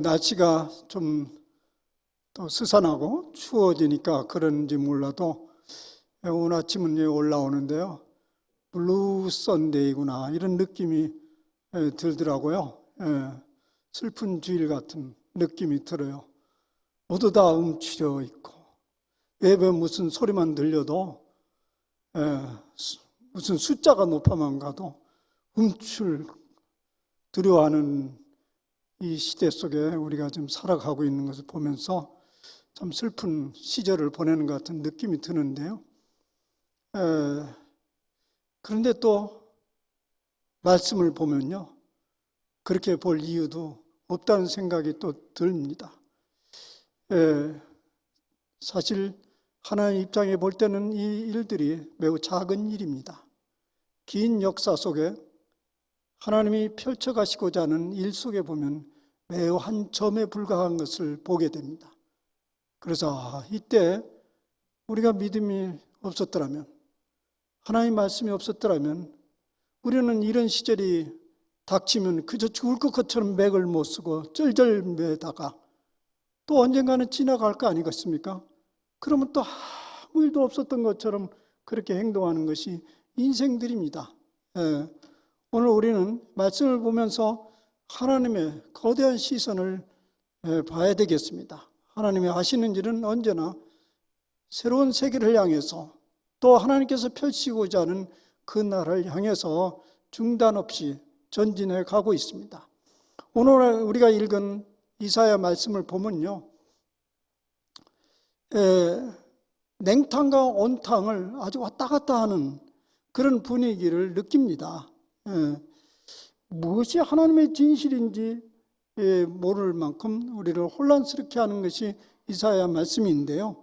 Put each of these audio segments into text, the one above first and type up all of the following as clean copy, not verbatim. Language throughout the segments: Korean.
날씨가 좀 또 스산하고 추워지니까 그런지 몰라도 오늘 아침은 올라오는데요. 블루 선데이구나 이런 느낌이 들더라고요. 슬픈 주일 같은 느낌이 들어요. 모두 다 움츠려 있고 예배 무슨 소리만 들려도 무슨 숫자가 높아만 가도 두려워하는 이 시대 속에 우리가 지금 살아가고 있는 것을 보면서 참 슬픈 시절을 보내는 것 같은 느낌이 드는데요. 그런데 또 말씀을 보면요, 그렇게 볼 이유도 없다는 생각이 또 듭니다. 사실 하나님 입장에 볼 때는 이 일들이 매우 작은 일입니다. 긴 역사 속에 하나님이 펼쳐가시고자 하는 일 속에 보면 매우 한 점에 불과한 것을 보게 됩니다. 그래서 이때 우리가 믿음이 없었더라면, 하나님 말씀이 없었더라면 우리는 이런 시절이 닥치면 그저 죽을 것처럼 맥을 못 쓰고 쩔쩔매다가 또 언젠가는 지나갈 거 아니겠습니까? 그러면 또 아무 일도 없었던 것처럼 그렇게 행동하는 것이 인생들입니다. 오늘 우리는 말씀을 보면서 하나님의 거대한 시선을 봐야 되겠습니다. 하나님이 하시는 일은 언제나 새로운 세계를 향해서 또 하나님께서 펼치고자 하는 그 나라를 향해서 중단 없이 전진해 가고 있습니다. 오늘 우리가 읽은 이사야 말씀을 보면요, 냉탕과 온탕을 아주 왔다 갔다 하는 그런 분위기를 느낍니다. 무엇이 하나님의 진실인지 모를 만큼 우리를 혼란스럽게 하는 것이 이사야 말씀인데요.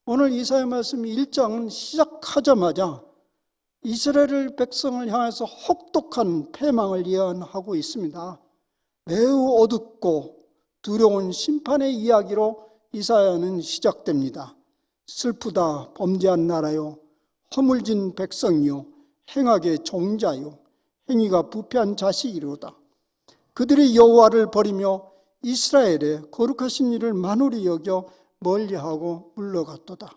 오늘 이사야 말씀 1장은 시작하자마자 이스라엘 백성을 향해서 혹독한 패망을 예언하고 있습니다. 매우 어둡고 두려운 심판의 이야기로 이사야는 시작됩니다. 슬프다 범죄한 나라요, 허물진 백성이요, 행악의 종자요, 행위가 부패한 자식이로다. 그들이 여호와를 버리며 이스라엘의 거룩하신 일을 만홀히 여겨 멀리하고 물러갔도다.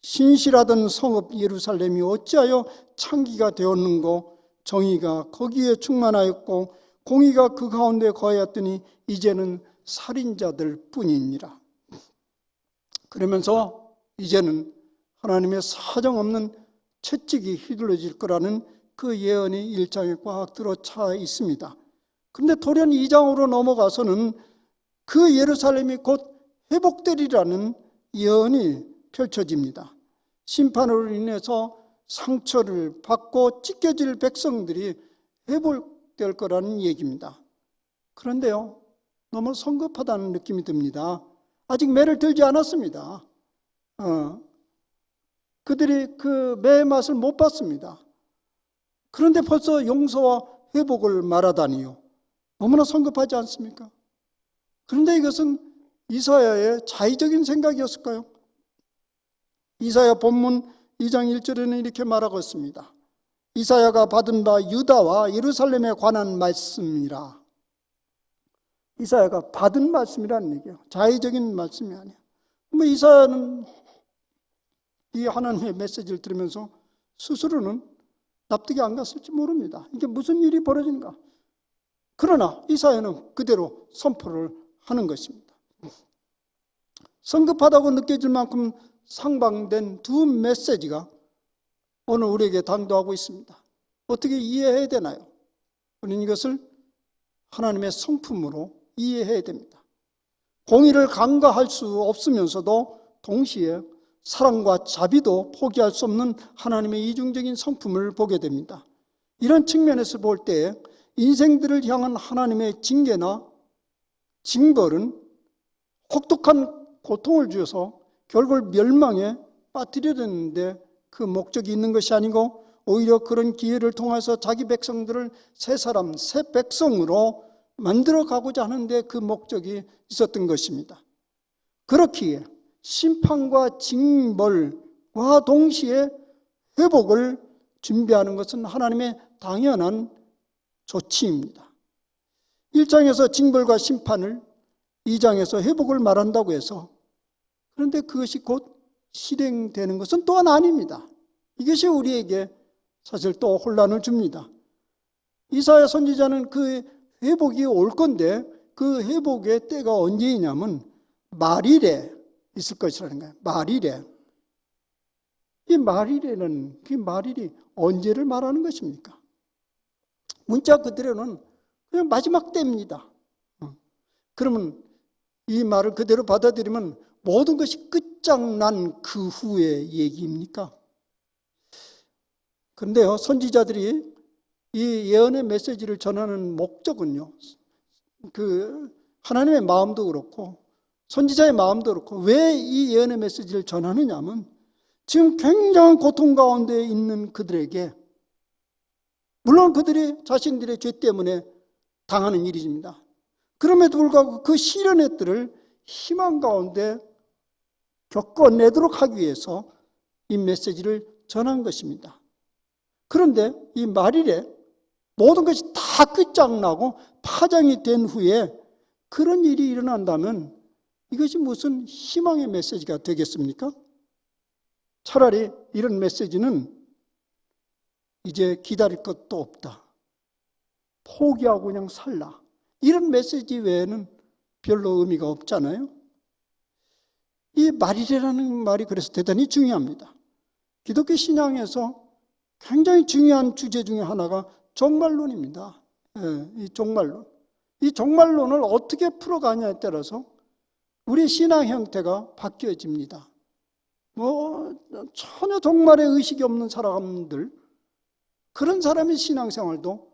신실하던 성읍 예루살렘이 어찌하여 창기가 되었는고, 정의가 거기에 충만하였고 공의가 그 가운데 거하였더니 이제는 살인자들 뿐이니라. 그러면서 이제는 하나님의 사정없는 채찍이 휘둘러질 거라는 그 예언이 1장에 꽉 들어차 있습니다. 그런데 돌연 2장으로 넘어가서는 그 예루살렘이 곧 회복되리라는 예언이 펼쳐집니다. 심판으로 인해서 상처를 받고 찢겨질 백성들이 회복될 거라는 얘기입니다. 그런데요, 너무 성급하다는 느낌이 듭니다. 아직 매를 들지 않았습니다. 그들이 그 매의 맛을 못 봤습니다. 그런데 벌써 용서와 회복을 말하다니요, 너무나 성급하지 않습니까? 그런데 이것은 이사야의 자의적인 생각이었을까요? 이사야 본문 2장 1절에는 이렇게 말하고 있습니다. 이사야가 받은 바 유다와 예루살렘에 관한 말씀이라. 이사야가 받은 말씀이라는 얘기예요. 자의적인 말씀이 아니에요. 이사야는 이 하나님의 메시지를 들으면서 스스로는 납득이 안 갔을지 모릅니다. 이게 무슨 일이 벌어지는가? 그러나 이사야는 그대로 선포를 하는 것입니다. 성급하다고 느껴질 만큼 상방된 두 메시지가 오늘 우리에게 당도하고 있습니다. 어떻게 이해해야 되나요? 우리는 이것을 하나님의 성품으로 이해해야 됩니다. 공의를 간과할 수 없으면서도 동시에 사랑과 자비도 포기할 수 없는 하나님의 이중적인 성품을 보게 됩니다. 이런 측면에서 볼 때 인생들을 향한 하나님의 징계나 징벌은 혹독한 고통을 주어서 결국 멸망에 빠뜨리려는데 그 목적이 있는 것이 아니고 오히려 그런 기회를 통해서 자기 백성들을 새 사람, 새 백성으로 만들어 가고자 하는데 그 목적이 있었던 것입니다. 그렇기에 심판과 징벌과 동시에 회복을 준비하는 것은 하나님의 당연한 조치입니다. 1장에서 징벌과 심판을, 2장에서 회복을 말한다고 해서, 그런데 그것이 곧 실행되는 것은 또한 아닙니다. 이것이 우리에게 사실 또 혼란을 줍니다. 이사야 선지자는 그 회복이 올 건데 그 회복의 때가 언제이냐면 말일에 있을 것이라는 거예요. 말일에. 이 말일에는 그 말일이 언제를 말하는 것입니까? 문자 그대로는 그냥 마지막 때입니다. 그러면 이 말을 그대로 받아들이면 모든 것이 끝장난 그 후의 얘기입니까? 그런데요, 선지자들이 이 예언의 메시지를 전하는 목적은요, 그 하나님의 마음도 그렇고 선지자의 마음도 그렇고 왜 이 예언의 메시지를 전하느냐 하면 지금 굉장한 고통 가운데 있는 그들에게, 물론 그들이 자신들의 죄 때문에 당하는 일입니다. 그럼에도 불구하고 그 시련의 뜰을 희망 가운데 겪어내도록 하기 위해서 이 메시지를 전한 것입니다. 그런데 이 말일에 모든 것이 다 끝장나고 파장이 된 후에 그런 일이 일어난다면 이것이 무슨 희망의 메시지가 되겠습니까? 차라리 이런 메시지는 이제 기다릴 것도 없다, 포기하고 그냥 살라, 이런 메시지 외에는 별로 의미가 없잖아요. 이 말이라는 말이 그래서 대단히 중요합니다. 기독교 신앙에서 굉장히 중요한 주제 중에 하나가 종말론입니다. 이 종말론. 이 종말론을 어떻게 풀어가냐에 따라서 우리 신앙 형태가 바뀌어집니다. 전혀 종말의 의식이 없는 사람들, 그런 사람의 신앙생활도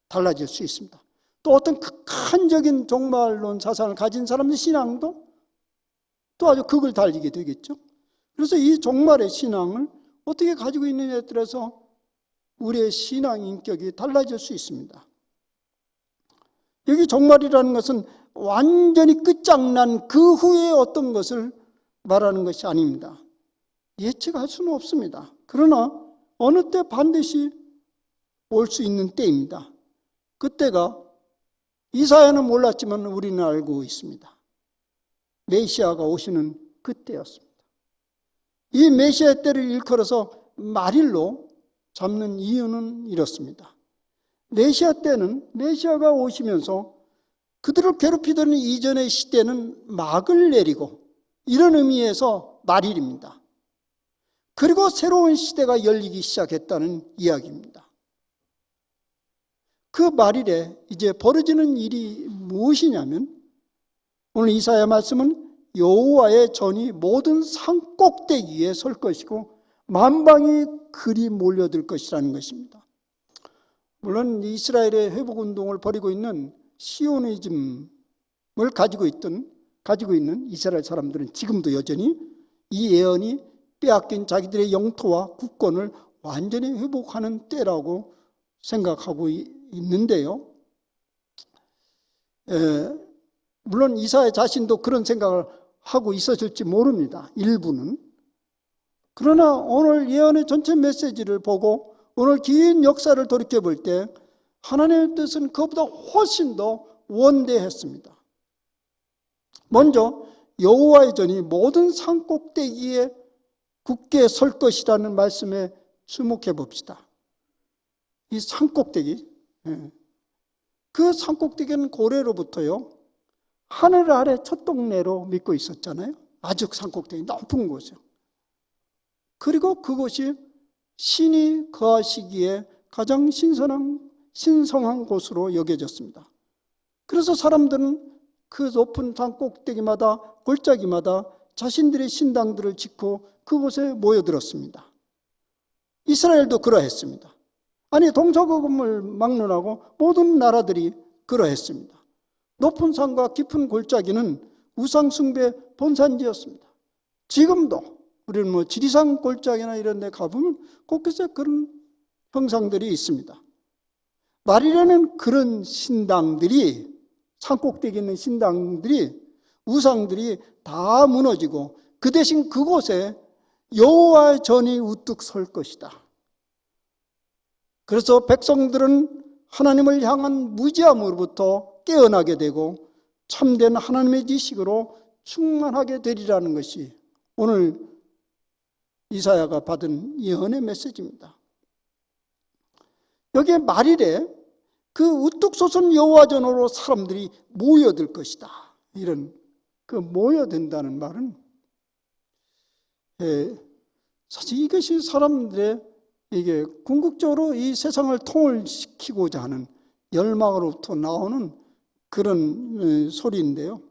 달라질 수 있습니다. 또 어떤 극한적인 종말론 사상을 가진 사람의 신앙도 또 아주 극을 달리게 되겠죠. 그래서 이 종말의 신앙을 어떻게 가지고 있느냐에 따라서 우리의 신앙 인격이 달라질 수 있습니다. 여기 종말이라는 것은 완전히 끝장난 그 후에 어떤 것을 말하는 것이 아닙니다. 예측할 수는 없습니다. 그러나 어느 때 반드시 올 수 있는 때입니다. 그때가 이사야는 몰랐지만 우리는 알고 있습니다. 메시아가 오시는 그때였습니다. 이 메시아의 때를 일컬어서 말일로 잡는 이유는 이렇습니다. 메시아 때는 메시아가 오시면서 그들을 괴롭히던 이전의 시대는 막을 내리고, 이런 의미에서 말일입니다. 그리고 새로운 시대가 열리기 시작했다는 이야기입니다. 그 말일에 이제 벌어지는 일이 무엇이냐면, 오늘 이사야 말씀은 여호와의 전이 모든 산 꼭대기에 설 것이고 만방이 그리 몰려들 것이라는 것입니다. 물론 이스라엘의 회복운동을 벌이고 있는 시오니즘을 가지고 있는 이스라엘 사람들은 지금도 여전히 이 예언이 빼앗긴 자기들의 영토와 국권을 완전히 회복하는 때라고 생각하고 있는데요. 물론 이사야 자신도 그런 생각을 하고 있었을지 모릅니다. 일부는. 그러나 오늘 예언의 전체 메시지를 보고 오늘 긴 역사를 돌이켜볼 때 하나님의 뜻은 그것보다 훨씬 더 원대했습니다. 먼저 여호와의 전이 모든 산 꼭대기에 굳게 설 것이라는 말씀에 주목해 봅시다. 이 산 꼭대기, 그 산 꼭대기는 고래로부터요 하늘 아래 첫 동네로 믿고 있었잖아요. 아주 산 꼭대기 높은 곳이요. 그리고 그곳이 신이 거하시기에 가장 신성한 곳으로 여겨졌습니다. 그래서 사람들은 그 높은 산 꼭대기마다 골짜기마다 자신들의 신당들을 짓고 그곳에 모여들었습니다. 이스라엘도 그러했습니다. 아니 동서고금을 막론하고 모든 나라들이 그러했습니다. 높은 산과 깊은 골짜기는 우상숭배 본산지였습니다. 지금도 우리는 지리산 골짜기나 이런 데 가보면 곳곳에 그런 형상들이 있습니다. 말이라는 그런 신당들이, 산꼭대기에 있는 신당들이, 우상들이 다 무너지고 그 대신 그곳에 여호와의 전이 우뚝 설 것이다. 그래서 백성들은 하나님을 향한 무지함으로부터 깨어나게 되고 참된 하나님의 지식으로 충만하게 되리라는 것이 오늘 이사야가 받은 예언의 메시지입니다. 여기에 말일에 그 우뚝 솟은 여호와전으로 사람들이 모여들 것이다. 이런 그 모여든다는 말은 사실 이것이 사람들의 이게 궁극적으로 이 세상을 통일시키고자 하는 열망으로부터 나오는 그런 소리인데요.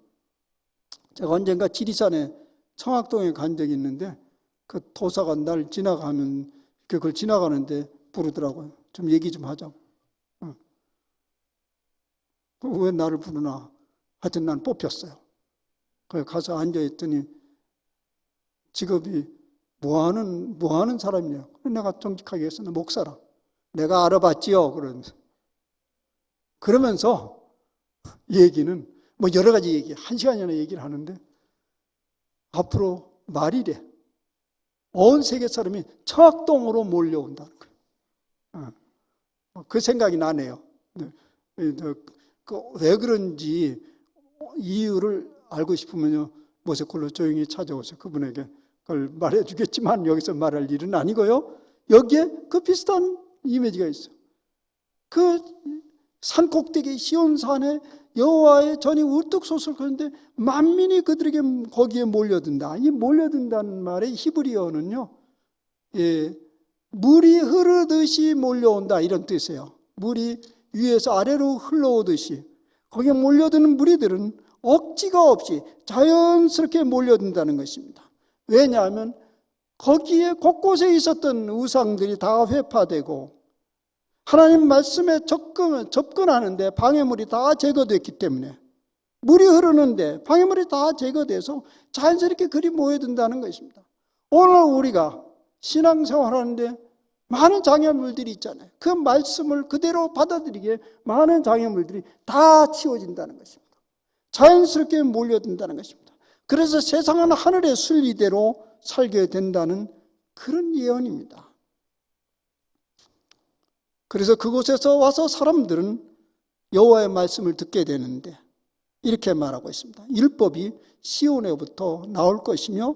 제가 언젠가 지리산에 청학동에 간 적이 있는데 그 도사가 날 지나가면 그걸 지나가는데 부르더라고요. 좀 얘기 좀 하자고. 왜 나를 부르나? 하여튼 난 뽑혔어요. 그래서 가서 앉아있더니 직업이 뭐 하는 사람이냐? 내가 정직하게 했어. 나 목사라. 내가 알아봤지요. 그러면서 얘기는 뭐 여러 가지 얘기, 1시간이나 얘기를 하는데 앞으로 말일에 온 세계 사람이 청학동으로 몰려온다는 거예요. 그 생각이 나네요. 왜 그런지 이유를 알고 싶으면요, 모세콜로 조용히 찾아오세요. 그분에게 그걸 말해주겠지만 여기서 말할 일은 아니고요. 여기에 그 비슷한 이미지가 있어요. 그 산꼭대기 시온산에 여호와의 전이 우뚝 솟을거리는데 만민이 그들에게 거기에 몰려든다. 이 몰려든다는 말의 히브리어는요, 물이 흐르듯이 몰려온다 이런 뜻이에요. 물이 위에서 아래로 흘러오듯이 거기에 몰려드는 무리들은 억지가 없이 자연스럽게 몰려든다는 것입니다. 왜냐하면 거기에 곳곳에 있었던 우상들이 다 회파되고 하나님 말씀에 접근하는데 방해물이 다 제거됐기 때문에 물이 흐르는데 방해물이 다 제거돼서 자연스럽게 그리 모여든다는 것입니다. 오늘 우리가 신앙생활하는데 많은 장애물들이 있잖아요. 그 말씀을 그대로 받아들이기에 많은 장애물들이 다 치워진다는 것입니다. 자연스럽게 몰려든다는 것입니다. 그래서 세상은 하늘의 순리대로 살게 된다는 그런 예언입니다. 그래서 그곳에서 와서 사람들은 여호와의 말씀을 듣게 되는데 이렇게 말하고 있습니다. 율법이 시온에부터 나올 것이며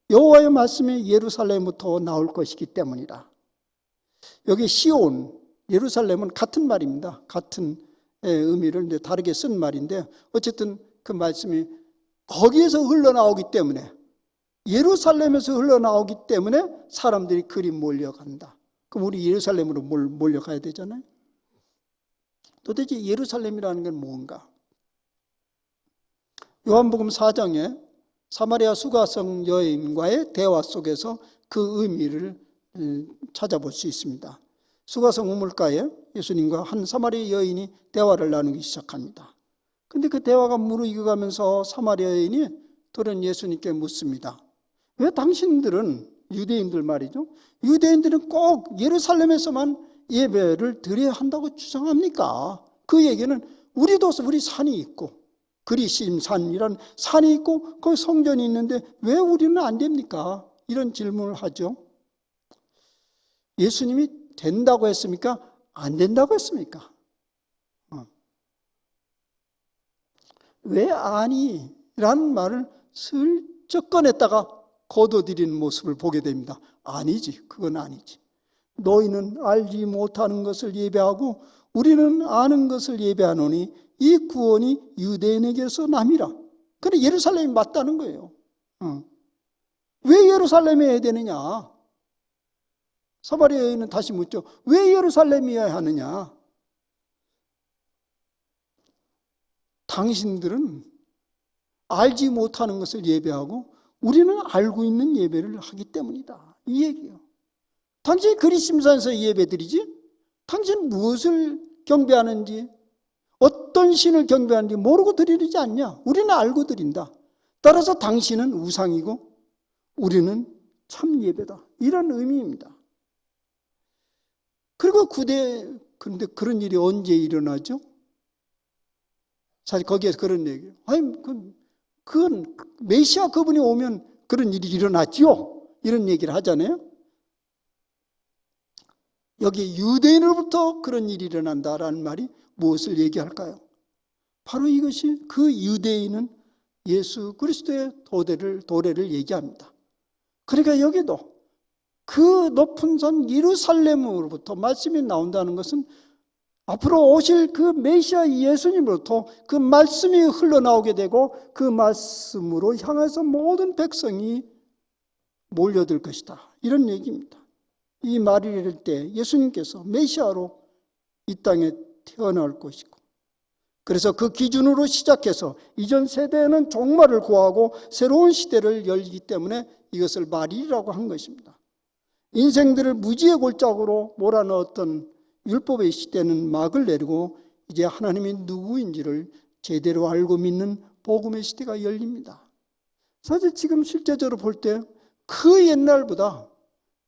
여호와의 말씀이 예루살렘부터 나올 것이기 때문이라. 여기 시온, 예루살렘은 같은 말입니다. 같은 의미를 이제 다르게 쓴 말인데 어쨌든 그 말씀이 거기에서 흘러나오기 때문에 예루살렘에서 흘러나오기 때문에 사람들이 그리 몰려간다. 그럼 우리 예루살렘으로 몰려가야 되잖아요. 도대체 예루살렘이라는 건 뭔가? 요한복음 4장에 사마리아 수가성 여인과의 대화 속에서 그 의미를 찾아볼 수 있습니다. 수가성 우물가에 예수님과 한 사마리아 여인이 대화를 나누기 시작합니다. 근데 그 대화가 무르익어가면서 사마리아 여인이 돌연 예수님께 묻습니다. 왜 당신들은, 유대인들 말이죠, 유대인들은 꼭 예루살렘에서만 예배를 드려야 한다고 주장합니까? 그 얘기는 우리 산이 있고 그리심산이란 산이 있고 거기 성전이 있는데 왜 우리는 안 됩니까? 이런 질문을 하죠. 예수님이 된다고 했습니까? 안 된다고 했습니까? 왜 아니? 라는 말을 슬쩍 꺼냈다가 거둬들이는 모습을 보게 됩니다. 아니지, 그건 아니지. 너희는 알지 못하는 것을 예배하고 우리는 아는 것을 예배하노니 이 구원이 유대인에게서 남이라. 그래, 예루살렘이 맞다는 거예요. 왜 예루살렘에 해야 되느냐? 사마리아 여인은 다시 묻죠. 왜 예루살렘이어야 하느냐? 당신들은 알지 못하는 것을 예배하고 우리는 알고 있는 예배를 하기 때문이다. 이 얘기예요. 당신이 그리심산에서 예배드리지? 당신은 무엇을 경배하는지, 어떤 신을 경배하는지 모르고 드리지 않냐? 우리는 알고 드린다. 따라서 당신은 우상이고 우리는 참 예배다. 이런 의미입니다. 그리고 그런데 그런 일이 언제 일어나죠? 사실 거기에서 그런 얘기예요. 아니, 그건 메시아 그분이 오면 그런 일이 일어났지요. 이런 얘기를 하잖아요. 여기 유대인으로부터 그런 일이 일어난다라는 말이 무엇을 얘기할까요? 바로 이것이 그 유대인은 예수 그리스도의 도래를 얘기합니다. 그러니까 여기도 그 높은 산 예루살렘으로부터 말씀이 나온다는 것은 앞으로 오실 그 메시아 예수님으로부터 그 말씀이 흘러나오게 되고 그 말씀으로 향해서 모든 백성이 몰려들 것이다, 이런 얘기입니다. 이 말이 이럴 때 예수님께서 메시아로 이 땅에 태어날 것이고, 그래서 그 기준으로 시작해서 이전 세대에는 종말을 구하고 새로운 시대를 열기 때문에 이것을 말이라고 한 것입니다. 인생들을 무지의 골짜기로 몰아넣었던 율법의 시대는 막을 내리고 이제 하나님이 누구인지를 제대로 알고 믿는 복음의 시대가 열립니다. 사실 지금 실제적으로 볼 때 그 옛날보다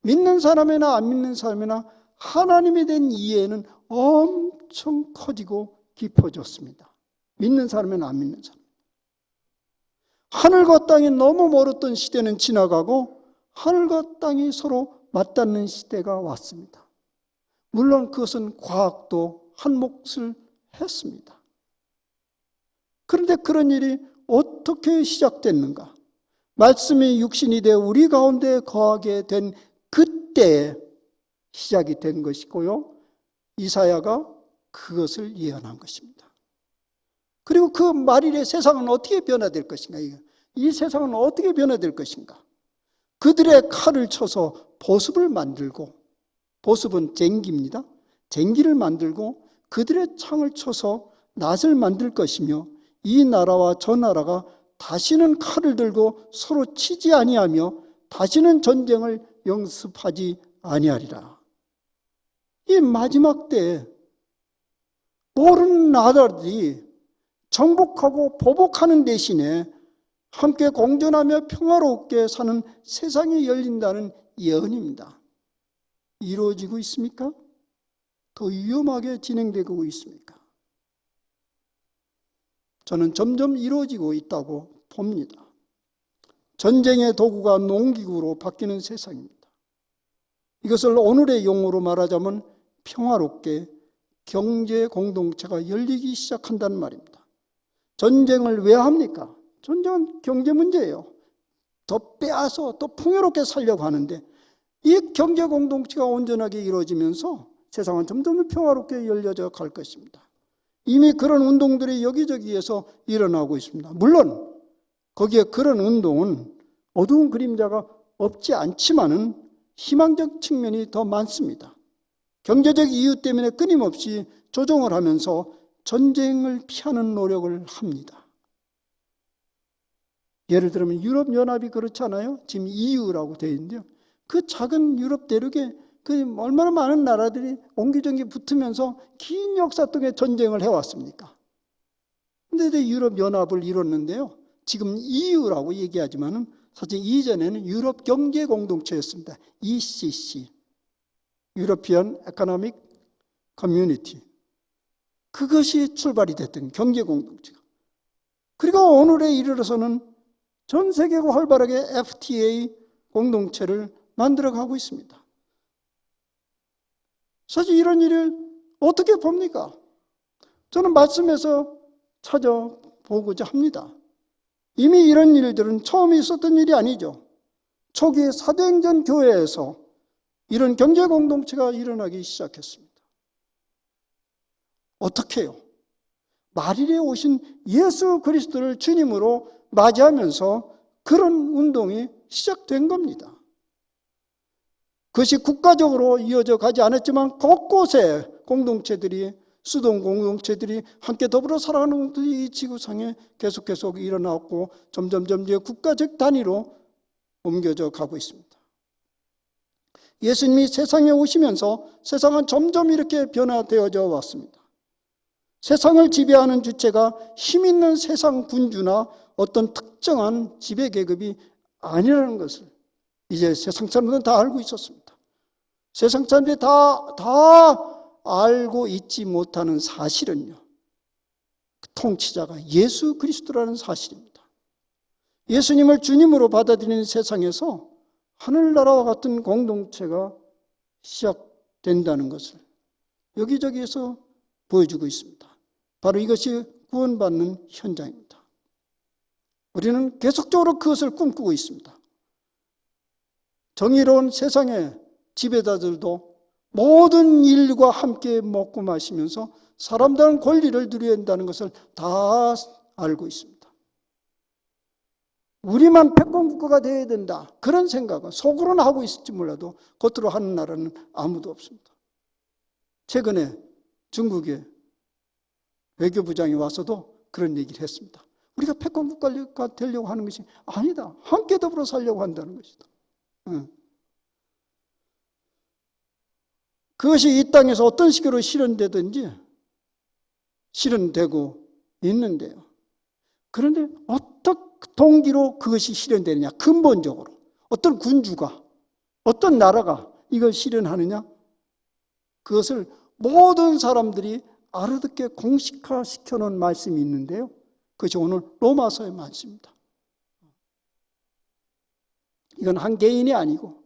믿는 사람이나 안 믿는 사람이나 하나님에 대한 이해는 엄청 커지고 깊어졌습니다. 믿는 사람이나 안 믿는 사람. 하늘과 땅이 너무 멀었던 시대는 지나가고 하늘과 땅이 서로 맞닿는 시대가 왔습니다. 물론 그것은 과학도 한 몫을 했습니다. 그런데 그런 일이 어떻게 시작됐는가? 말씀이 육신이 되어 우리 가운데 거하게 된 그때에 시작이 된 것이고요, 이사야가 그것을 예언한 것입니다. 그리고 그 말일에 세상은 어떻게 변화될 것인가? 이 세상은 어떻게 변화될 것인가? 그들의 칼을 쳐서 보습을 만들고, 보습은 쟁기입니다. 쟁기를 만들고 그들의 창을 쳐서 낫을 만들 것이며, 이 나라와 저 나라가 다시는 칼을 들고 서로 치지 아니하며 다시는 전쟁을 영습하지 아니하리라. 이 마지막 때에 모든 나라들이 정복하고 보복하는 대신에 함께 공존하며 평화롭게 사는 세상이 열린다는 예언입니다. 이루어지고 있습니까? 더 위험하게 진행되고 있습니까? 저는 점점 이루어지고 있다고 봅니다. 전쟁의 도구가 농기구로 바뀌는 세상입니다. 이것을 오늘의 용어로 말하자면 평화롭게 경제 공동체가 열리기 시작한다는 말입니다. 전쟁을 왜 합니까? 전쟁은 경제 문제예요. 더 빼앗아 더 풍요롭게 살려고 하는데, 이 경제 공동체가 온전하게 이루어지면서 세상은 점점 평화롭게 열려져 갈 것입니다. 이미 그런 운동들이 여기저기에서 일어나고 있습니다. 물론 거기에 그런 운동은 어두운 그림자가 없지 않지만은 희망적 측면이 더 많습니다. 경제적 이유 때문에 끊임없이 조종을 하면서 전쟁을 피하는 노력을 합니다. 예를 들면 유럽연합이 그렇지 않아요? 지금 EU라고 되어 있는데요, 그 작은 유럽 대륙에 그 얼마나 많은 나라들이 옹기종기 붙으면서 긴 역사 동안 전쟁을 해왔습니까? 그런데 유럽연합을 이뤘는데요, 지금 EU라고 얘기하지만은 사실 이전에는 유럽 경제 공동체였습니다. ECC, European Economic Community. 그것이 출발이 됐던 경제 공동체가. 그리고 오늘에 이르러서는 전 세계가 활발하게 FTA 공동체를 만들어가고 있습니다. 사실 이런 일을 어떻게 봅니까? 저는 말씀에서 찾아보고자 합니다. 이미 이런 일들은 처음 있었던 일이 아니죠. 초기 사도행전 교회에서 이런 경제 공동체가 일어나기 시작했습니다. 어떻게 해요? 말일에 오신 예수 그리스도를 주님으로 맞이하면서 그런 운동이 시작된 겁니다. 그것이 국가적으로 이어져 가지 않았지만 곳곳에 공동체들이, 수동 공동체들이 함께 더불어 살아가는 것들이 이 지구상에 계속 일어나고 점점 국가적 단위로 옮겨져 가고 있습니다. 예수님이 세상에 오시면서 세상은 점점 이렇게 변화되어져 왔습니다. 세상을 지배하는 주체가 힘 있는 세상 군주나 어떤 특정한 지배계급이 아니라는 것을 이제 세상 사람들은 다 알고 있었습니다. 세상 사람들이 다 알고 있지 못하는 사실은요, 통치자가 예수 그리스도라는 사실입니다. 예수님을 주님으로 받아들이는 세상에서 하늘나라와 같은 공동체가 된다는 것을 여기저기에서 보여주고 있습니다. 바로 이것이 구원받는 현장입니다. 우리는 계속적으로 그것을 꿈꾸고 있습니다. 정의로운 세상의 지배자들도 모든 인류가 함께 먹고 마시면서 사람다운 권리를 누려야 한다는 것을 다 알고 있습니다. 우리만 패권국가가 되어야 된다, 그런 생각은 속으로는 하고 있을지 몰라도 겉으로 하는 나라는 아무도 없습니다. 최근에 중국의 외교부장이 와서도 그런 얘기를 했습니다. 우리가 패권국가가 되려고 하는 것이 아니다, 함께 더불어 살려고 한다는 것이다. 그것이 이 땅에서 어떤 식으로 실현되든지 실현되고 있는데요. 그런데 어떤 동기로 그것이 실현되느냐, 근본적으로 어떤 군주가, 어떤 나라가 이걸 실현하느냐, 그것을 모든 사람들이 알아듣게 공식화시켜 놓은 말씀이 있는데요. 그것이 오늘 로마서의 말씀입니다. 이건 한 개인이 아니고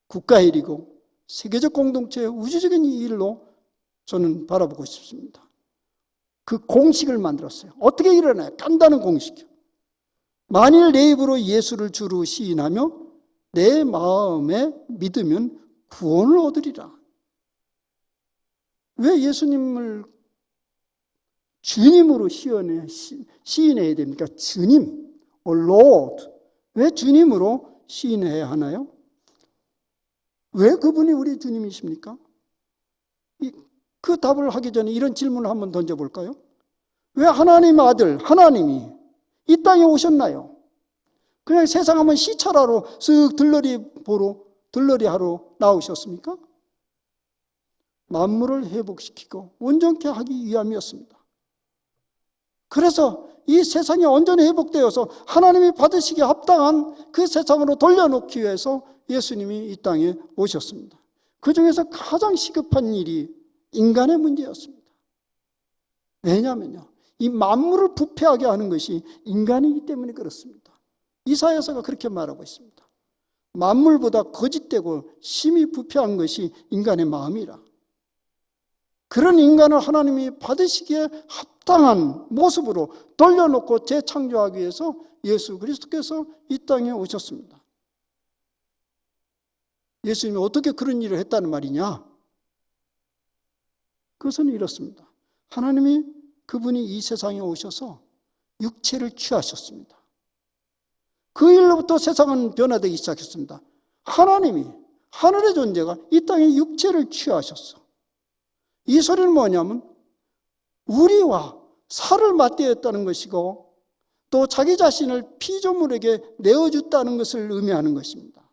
국가의 일이고 세계적 공동체의 우주적인 일로 저는 바라보고 싶습니다. 그 공식을 만들었어요. 어떻게 일어나요? 간단한 공식이요. 만일 내 입으로 예수를 주로 시인하며 내 마음에 믿으면 구원을 얻으리라. 왜 예수님을 주님으로 시인해야 됩니까? 주님, Lord. 왜 주님으로 시인해야 하나요? 왜 그분이 우리 주님이십니까? 그 답을 하기 전에 이런 질문을 한번 던져볼까요? 왜 하나님 아들, 하나님이 이 땅에 오셨나요? 그냥 세상 한번 시찰하러 쓱 들러리 하러 나오셨습니까? 만물을 회복시키고 온전케 하기 위함이었습니다. 그래서 이 세상이 온전히 회복되어서 하나님이 받으시기에 합당한 그 세상으로 돌려놓기 위해서 예수님이 이 땅에 오셨습니다. 그 중에서 가장 시급한 일이 인간의 문제였습니다. 왜냐하면요, 이 만물을 부패하게 하는 것이 인간이기 때문에 그렇습니다. 이사야서가 그렇게 말하고 있습니다. 만물보다 거짓되고 심히 부패한 것이 인간의 마음이라. 그런 인간을 하나님이 받으시기에 합당한 모습으로 돌려놓고 재창조하기 위해서 예수 그리스도께서 이 땅에 오셨습니다. 예수님이 어떻게 그런 일을 했다는 말이냐? 그것은 이렇습니다. 하나님이 그분이 이 세상에 오셔서 육체를 취하셨습니다. 그 일로부터 세상은 변화되기 시작했습니다. 하나님이, 하늘의 존재가 이 땅에 육체를 취하셨어. 이 소리는 뭐냐면 우리와 살을 맞대었다는 것이고 또 자기 자신을 피조물에게 내어줬다는 것을 의미하는 것입니다.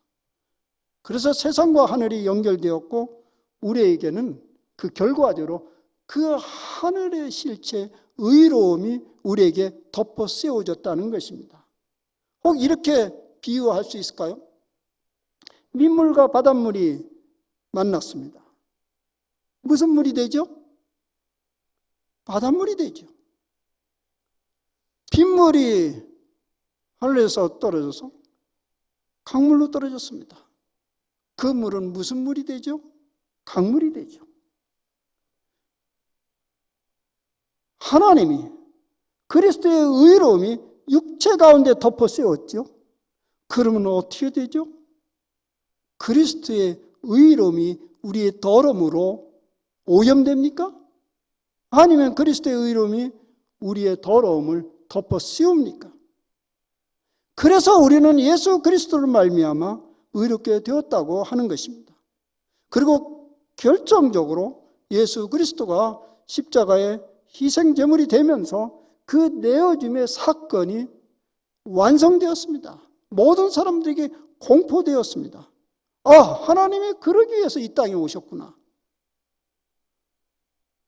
그래서 세상과 하늘이 연결되었고 우리에게는 그 결과적으로 그 하늘의 실체, 의로움이 우리에게 덮어 씌워졌다는 것입니다. 혹 이렇게 비유할 수 있을까요? 민물과 바닷물이 만났습니다. 무슨 물이 되죠? 바닷물이 되죠. 빗물이 하늘에서 떨어져서 강물로 떨어졌습니다. 그 물은 무슨 물이 되죠? 강물이 되죠. 하나님이 그리스도의 의로움이 육체 가운데 덮어 씌웠죠. 그러면 어떻게 되죠? 그리스도의 의로움이 우리의 더러움으로 오염됩니까? 아니면 그리스도의 의로움이 우리의 더러움을 덮어 씌웁니까? 그래서 우리는 예수 그리스도를 말미암아 의롭게 되었다고 하는 것입니다. 그리고 결정적으로 예수 그리스도가 십자가의 희생제물이 되면서 그 내어짐의 사건이 완성되었습니다. 모든 사람들에게 공포되었습니다. 아, 하나님이 그러기 위해서 이 땅에 오셨구나.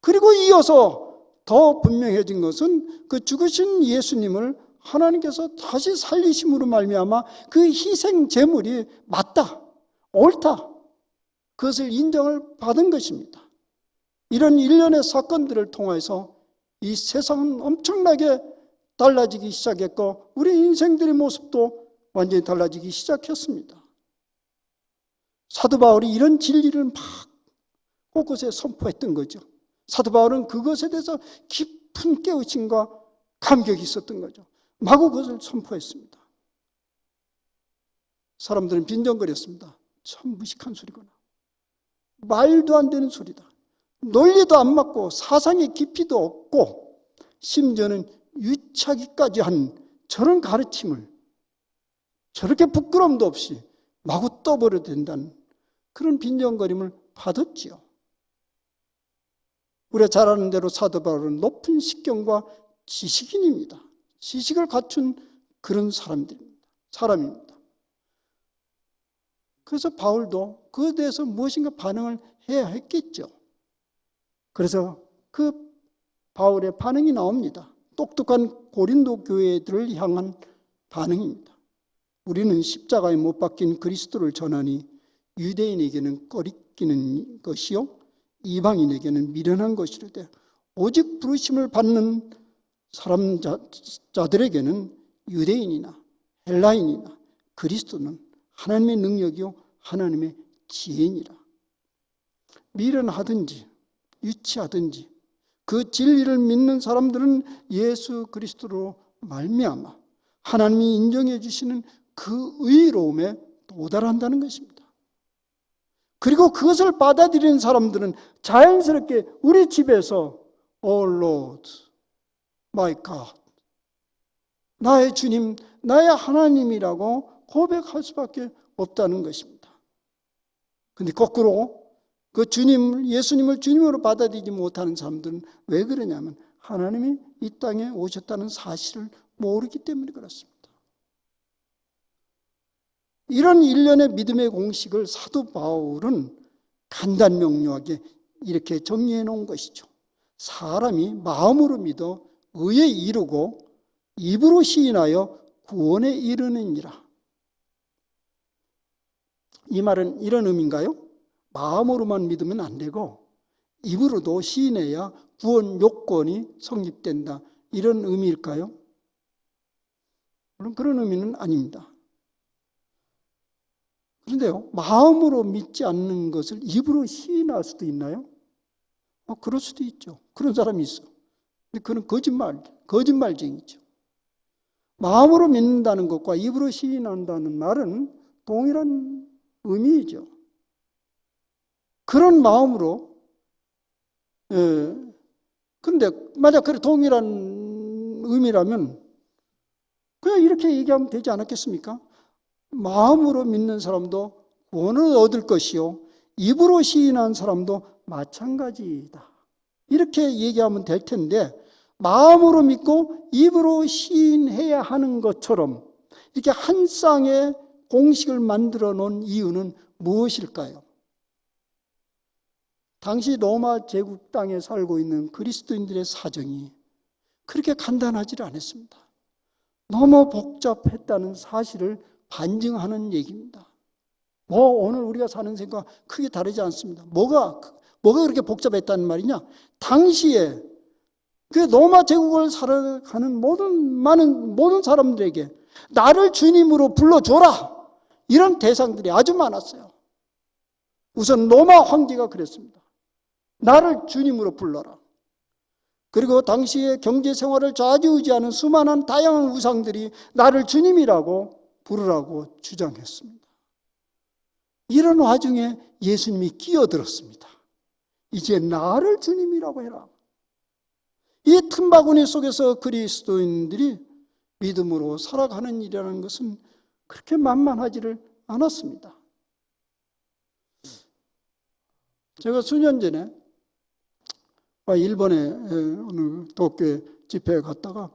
그리고 이어서 더 분명해진 것은 그 죽으신 예수님을 하나님께서 다시 살리심으로 말미암아 그 희생 제물이 맞다, 옳다, 그것을 인정을 받은 것입니다. 이런 일련의 사건들을 통해서 이 세상은 엄청나게 달라지기 시작했고 우리 인생들의 모습도 완전히 달라지기 시작했습니다. 사도 바울이 이런 진리를 막 곳곳에 선포했던 거죠. 사도 바울은 그것에 대해서 깊은 깨우침과 감격이 있었던 거죠. 마구 그것을 선포했습니다. 사람들은 빈정거렸습니다. 참 무식한 소리구나. 말도 안 되는 소리다. 논리도 안 맞고 사상의 깊이도 없고 심지어는 유치하기까지 한 저런 가르침을 저렇게 부끄러움도 없이 마구 떠버려도 된다는 그런 빈정거림을 받았지요. 우리가 잘 아는 대로 사도 바울은 높은 식견과 지식인입니다. 지식을 갖춘 그런 사람입니다. 그래서 바울도 그에 대해서 무엇인가 반응을 해야 했겠죠. 그래서 그 바울의 반응이 나옵니다. 똑똑한 고린도 교회들을 향한 반응입니다. 우리는 십자가에 못 박힌 그리스도를 전하니 유대인에게는 꺼리끼는 것이요 이방인에게는 미련한 것이로되 오직 부르심을 받는 사람자들에게는 유대인이나 헬라인이나 그리스도는 하나님의 능력이요 하나님의 지혜니라. 미련하든지 유치하든지 그 진리를 믿는 사람들은 예수 그리스도로 말미암아 하나님이 인정해 주시는 그 의로움에 도달한다는 것입니다. 그리고 그것을 받아들이는 사람들은 자연스럽게 우리 집에서 Oh Lord, my God, 나의 주님, 나의 하나님이라고 고백할 수밖에 없다는 것입니다. 그런데 거꾸로 그 주님, 예수님을 주님으로 받아들이지 못하는 사람들은 왜 그러냐면 하나님이 이 땅에 오셨다는 사실을 모르기 때문에 그렇습니다. 이런 일련의 믿음의 공식을 사도 바울은 간단명료하게 이렇게 정리해 놓은 것이죠. 사람이 마음으로 믿어 의에 이르고 입으로 시인하여 구원에 이르느니라. 이 말은 이런 의미인가요? 마음으로만 믿으면 안 되고 입으로도 시인해야 구원 요건이 성립된다, 이런 의미일까요? 물론 그런 의미는 아닙니다. 그런데요, 마음으로 믿지 않는 것을 입으로 시인할 수도 있나요? 그럴 수도 있죠. 그런 사람이 있어. 근데 그건 거짓말쟁이죠. 마음으로 믿는다는 것과 입으로 시인한다는 말은 동일한 의미이죠. 그런 마음으로, 근데 만약 그래 동일한 의미라면 그냥 이렇게 얘기하면 되지 않았겠습니까? 마음으로 믿는 사람도 구원을 얻을 것이요 입으로 시인한 사람도 마찬가지이다, 이렇게 얘기하면 될 텐데, 마음으로 믿고 입으로 시인해야 하는 것처럼 이렇게 한 쌍의 공식을 만들어 놓은 이유는 무엇일까요? 당시 로마 제국 땅에 살고 있는 그리스도인들의 사정이 그렇게 간단하지 않았습니다. 너무 복잡했다는 사실을 반증하는 얘기입니다. 오늘 우리가 사는 생각과 크게 다르지 않습니다. 뭐가 그렇게 복잡했다는 말이냐? 당시에 그 로마 제국을 살아가는 모든 사람들에게 나를 주님으로 불러줘라, 이런 대상들이 아주 많았어요. 우선 로마 황제가 그랬습니다. 나를 주님으로 불러라. 그리고 당시의 경제 생활을 좌지우지하는 수많은 다양한 우상들이 나를 주님이라고 부르라고 주장했습니다. 이런 와중에 예수님이 끼어들었습니다. 이제 나를 주님이라고 해라. 이 틈바구니 속에서 그리스도인들이 믿음으로 살아가는 일이라는 것은 그렇게 만만하지를 않았습니다. 제가 수년 전에 일본에 어느 도쿄 집회에 갔다가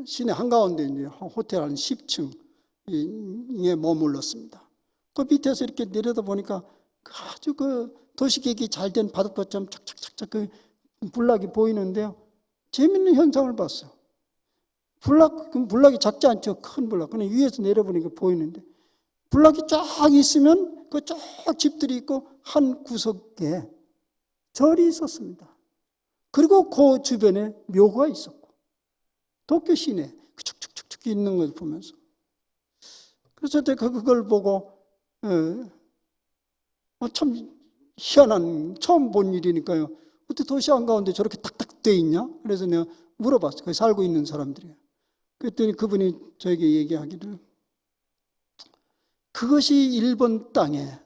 시내 한가운데 이제 호텔 한 10층에 머물렀습니다. 그 밑에서 이렇게 내려다 보니까 아주 그 도시계획이 잘 된 바닷가처럼 착착착착 그 불락이 보이는데요, 재밌는 현상을 봤어요. 불락이 작지 않죠. 큰 불락. 그냥 위에서 내려보니까 보이는데, 불락이 쫙 있으면 그 쫙 집들이 있고 한 구석에 절이 있었습니다. 그리고 그 주변에 묘가 있었고, 도쿄 시내 축축축축 있는 걸 보면서, 그래서 제가 그걸 보고 참 희한한, 처음 본 일이니까요. 어떻게 도시 한가운데 저렇게 탁탁 돼 있냐? 그래서 내가 물어봤어요. 거기 살고 있는 사람들이. 그랬더니 그분이 저에게 얘기하기를, 그것이 일본 땅에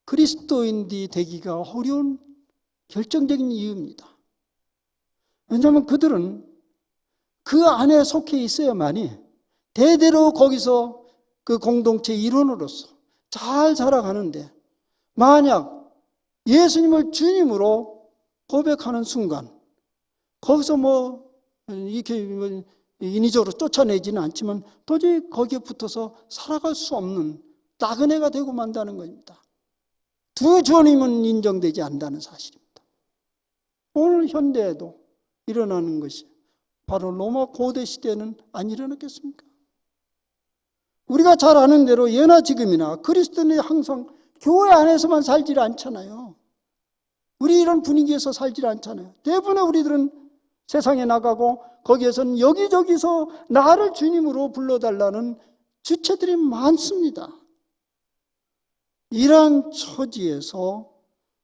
그리스도인이 되기가 어려운 결정적인 이유입니다. 왜냐하면 그들은 그 안에 속해 있어야만이 대대로 거기서 그 공동체 일원으로서 잘 살아가는데, 만약 예수님을 주님으로 고백하는 순간 거기서 이렇게 인위적으로 쫓아내지는 않지만 도저히 거기에 붙어서 살아갈 수 없는 나그네가 되고 만다는 겁니다. 두 주님은 인정되지 않는다는 사실입니다. 오늘 현대에도 일어나는 것이 바로 로마 고대 시대는 안 일어났겠습니까? 우리가 잘 아는 대로 예나 지금이나 그리스도인이 항상 교회 안에서만 살지 않잖아요. 우리 이런 분위기에서 살지 않잖아요. 대부분의 우리들은 세상에 나가고 거기에서는 여기저기서 나를 주님으로 불러달라는 주체들이 많습니다. 이러한 처지에서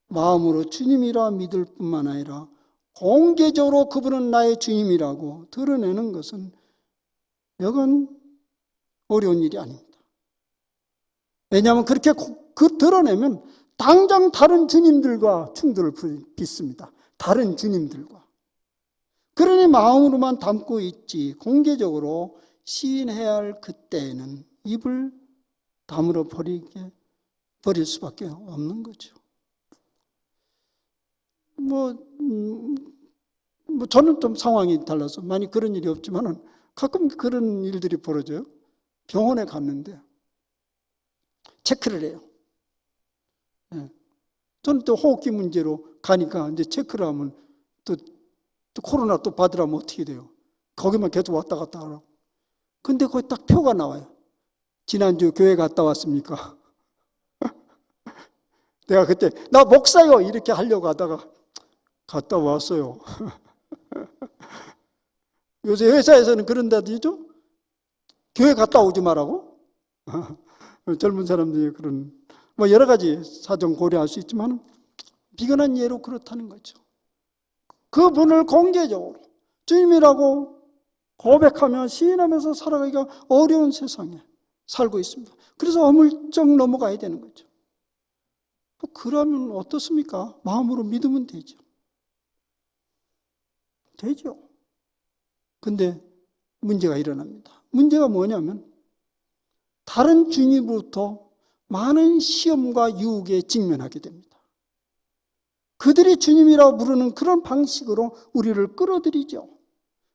마음으로 주님이라 믿을 뿐만 아니라 공개적으로 그분은 나의 주님이라고 드러내는 것은 여건 어려운 일이 아닙니다. 왜냐하면 그렇게 드러내면 당장 다른 주님들과 충돌을 빚습니다. 다른 주님들과. 그러니 마음으로만 담고 있지 공개적으로 시인해야 할 그때에는 입을 다물어 버릴 수밖에 없는 거죠. 저는 좀 상황이 달라서 많이 그런 일이 없지만은 가끔 그런 일들이 벌어져요. 병원에 갔는데 체크를 해요. 저는 또 호흡기 문제로 가니까 이제 체크를 하면 또 코로나 또 받으라면 어떻게 돼요? 거기만 계속 왔다 갔다 하라고. 근데 거기 딱 표가 나와요. 지난주 교회 갔다 왔습니까? 내가 그때 나 목사요 이렇게 하려고 하다가 갔다 왔어요. 요새 회사에서는 그런다더죠? 교회 갔다 오지 말라고? 젊은 사람들이 그런 여러 가지 사정 고려할 수 있지만 비근한 예로 그렇다는 거죠. 그분을 공개적으로 주님이라고 고백하며 시인하면서 살아가기가 어려운 세상에 살고 있습니다. 그래서 어물쩍 넘어가야 되는 거죠. 그러면 어떻습니까? 마음으로 믿으면 되죠. 되죠. 근데 문제가 일어납니다. 문제가 뭐냐면 다른 주님으로부터 많은 시험과 유혹에 직면하게 됩니다. 그들이 주님이라고 부르는 그런 방식으로 우리를 끌어들이죠.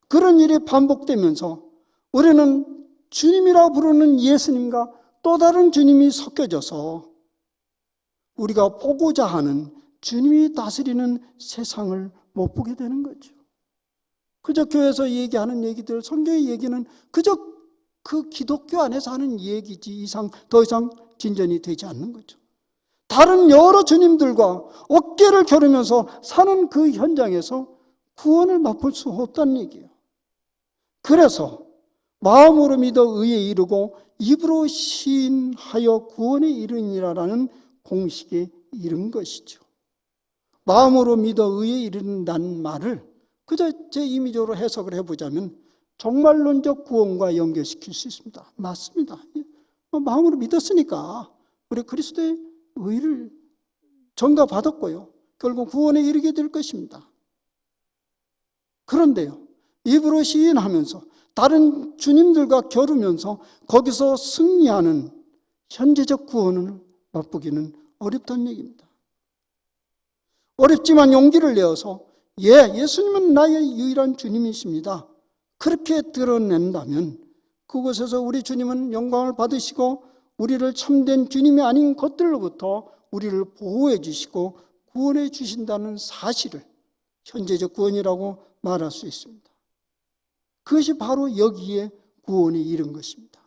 그런 일이 반복되면서 우리는 주님이라고 부르는 예수님과 또 다른 주님이 섞여져서 우리가 보고자 하는 주님이 다스리는 세상을 못 보게 되는 거죠. 그저 교회에서 얘기하는 얘기들, 성경의 얘기는 그저 그 기독교 안에서 하는 얘기지 더 이상 진전이 되지 않는 거죠. 다른 여러 주님들과 어깨를 겨루면서 사는 그 현장에서 구원을 맛볼 수 없다는 얘기예요. 그래서 마음으로 믿어 의에 이르고 입으로 시인하여 구원에 이르니라라는 공식에 이른 것이죠. 마음으로 믿어 의에 이른다는 말을 그저 제 임의적으로 해석을 해보자면 종말론적 구원과 연결시킬 수 있습니다. 맞습니다. 마음으로 믿었으니까 우리 그리스도의 의를 전가받았고요. 결국 구원에 이르게 될 것입니다. 그런데요, 입으로 시인하면서 다른 주님들과 겨루면서 거기서 승리하는 현재적 구원을 맛보기는 어렵다는 얘기입니다. 어렵지만 용기를 내어서 예수님은 나의 유일한 주님이십니다. 그렇게 드러낸다면 그곳에서 우리 주님은 영광을 받으시고 우리를 참된 주님이 아닌 것들로부터 우리를 보호해 주시고 구원해 주신다는 사실을 현재적 구원이라고 말할 수 있습니다. 그것이 바로 여기에 구원에 이른 것입니다.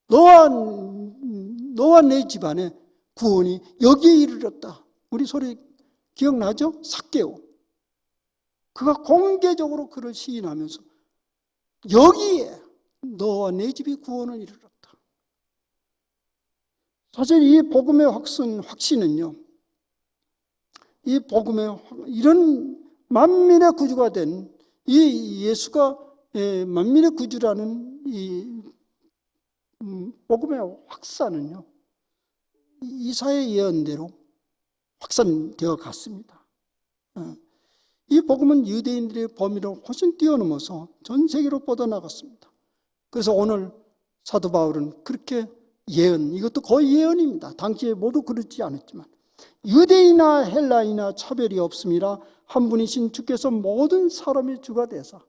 너와 내 집안에 구원이 여기에 이르렀다. 우리 소리 기억나죠? 삭개오. 그가 공개적으로 그를 시인하면서 여기에 너와 내 집이 구원을 이르렀다. 사실 이 복음의 확신은요, 이 복음의 이런 만민의 구주가 된 이 예수가 만민의 구주라는 이 복음의 확산은요, 이사야의 예언대로 확산되어 갔습니다. 이 복음은 유대인들의 범위를 훨씬 뛰어넘어서 전 세계로 뻗어나갔습니다. 그래서 오늘 사도 바울은 그렇게 이것도 거의 예언입니다. 당시에 모두 그렇지 않았지만, 유대인이나 헬라이나 차별이 없음이라 한 분이신 주께서 모든 사람의 주가 되사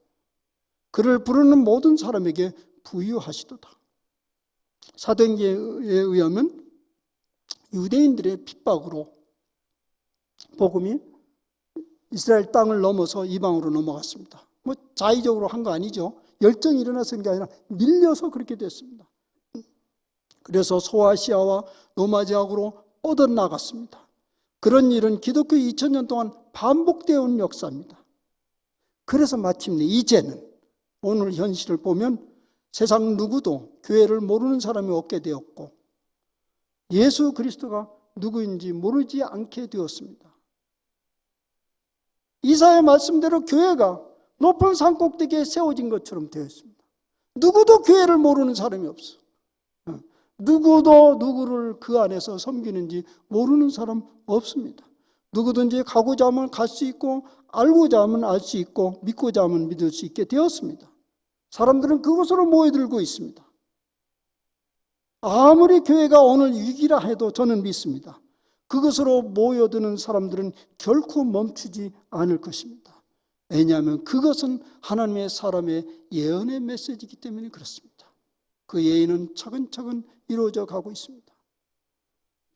그를 부르는 모든 사람에게 부유하시도다. 사도행전에 의하면 유대인들의 핍박으로 복음이 이스라엘 땅을 넘어서 이방으로 넘어갔습니다. 자의적으로 한 거 아니죠. 열정이 일어나서 그런 게 아니라 밀려서 그렇게 됐습니다. 그래서 소아시아와 로마 지역으로 뻗어나갔습니다. 그런 일은 기독교 2000년 동안 반복되어 온 역사입니다. 그래서 마침내 이제는 오늘 현실을 보면 세상 누구도 교회를 모르는 사람이 없게 되었고 예수 그리스도가 누구인지 모르지 않게 되었습니다. 이사야 말씀대로 교회가 높은 산 꼭대기에 세워진 것처럼 되어 있습니다. 누구도 교회를 모르는 사람이 없어. 누구도 누구를 그 안에서 섬기는지 모르는 사람 없습니다. 누구든지 가고자 하면 갈 수 있고 알고자 하면 알 수 있고 믿고자 하면 믿을 수 있게 되었습니다. 사람들은 그곳으로 모여들고 있습니다. 아무리 교회가 오늘 위기라 해도 저는 믿습니다. 그것으로 모여드는 사람들은 결코 멈추지 않을 것입니다. 왜냐하면 그것은 하나님의 사람의 예언의 메시지이기 때문에 그렇습니다. 그 예언은 차근차근 이루어져 가고 있습니다.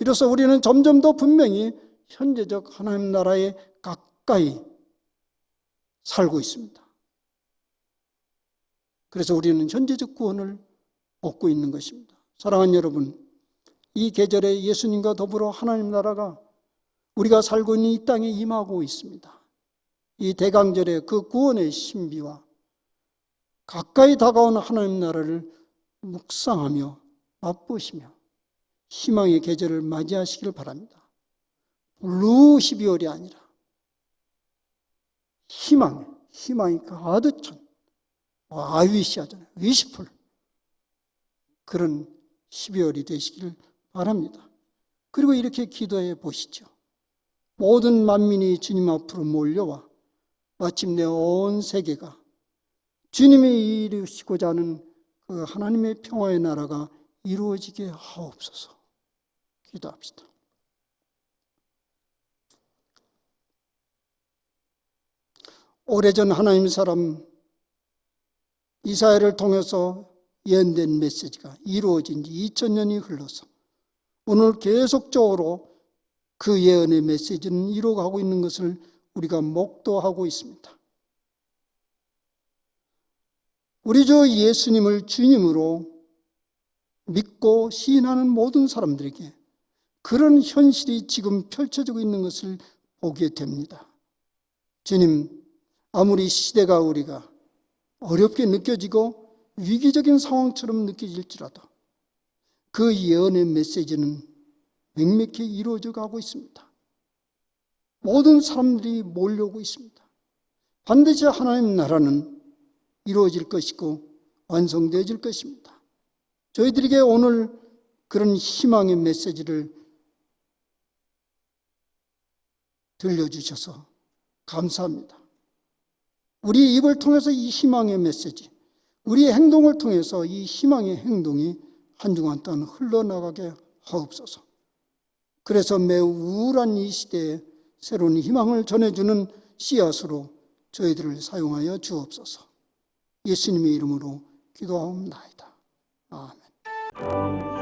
이로써 우리는 점점 더 분명히 현재적 하나님 나라에 가까이 살고 있습니다. 그래서 우리는 현재적 구원을 얻고 있는 것입니다. 사랑하는 여러분, 이 계절에 예수님과 더불어 하나님 나라가 우리가 살고 있는 이 땅에 임하고 있습니다. 이 대강절에 그 구원의 신비와 가까이 다가온 하나님 나라를 묵상하며 맛보시며 희망의 계절을 맞이하시길 바랍니다. 블루 12월이 아니라 희망이 가득 찬 아위시하잖아요. 위시풀 그런 12월이 되시길 바랍니다. 그리고 이렇게 기도해 보시죠. 모든 만민이 주님 앞으로 몰려와 마침내 온 세계가 주님이 이루시고자 하는 그 하나님의 평화의 나라가 이루어지게 하옵소서. 기도합시다. 오래전 하나님 사람 이사야를 통해서 예언된 메시지가 이루어진 지 2000년이 흘러서 오늘 계속적으로 그 예언의 메시지는 이루어가고 있는 것을 우리가 목도하고 있습니다. 우리 주 예수님을 주님으로 믿고 시인하는 모든 사람들에게 그런 현실이 지금 펼쳐지고 있는 것을 보게 됩니다. 주님, 아무리 시대가 우리가 어렵게 느껴지고 위기적인 상황처럼 느껴질지라도 그 예언의 메시지는 명백히 이루어져 가고 있습니다. 모든 사람들이 몰려오고 있습니다. 반드시 하나님 나라는 이루어질 것이고 완성되어질 것입니다. 저희들에게 오늘 그런 희망의 메시지를 들려주셔서 감사합니다. 우리 입을 통해서 이 희망의 메시지, 우리의 행동을 통해서 이 희망의 행동이 한 주간 동안 흘러나가게 하옵소서. 그래서 매우 우울한 이 시대에 새로운 희망을 전해주는 씨앗으로 저희들을 사용하여 주옵소서. 예수님의 이름으로 기도하옵나이다. 아멘.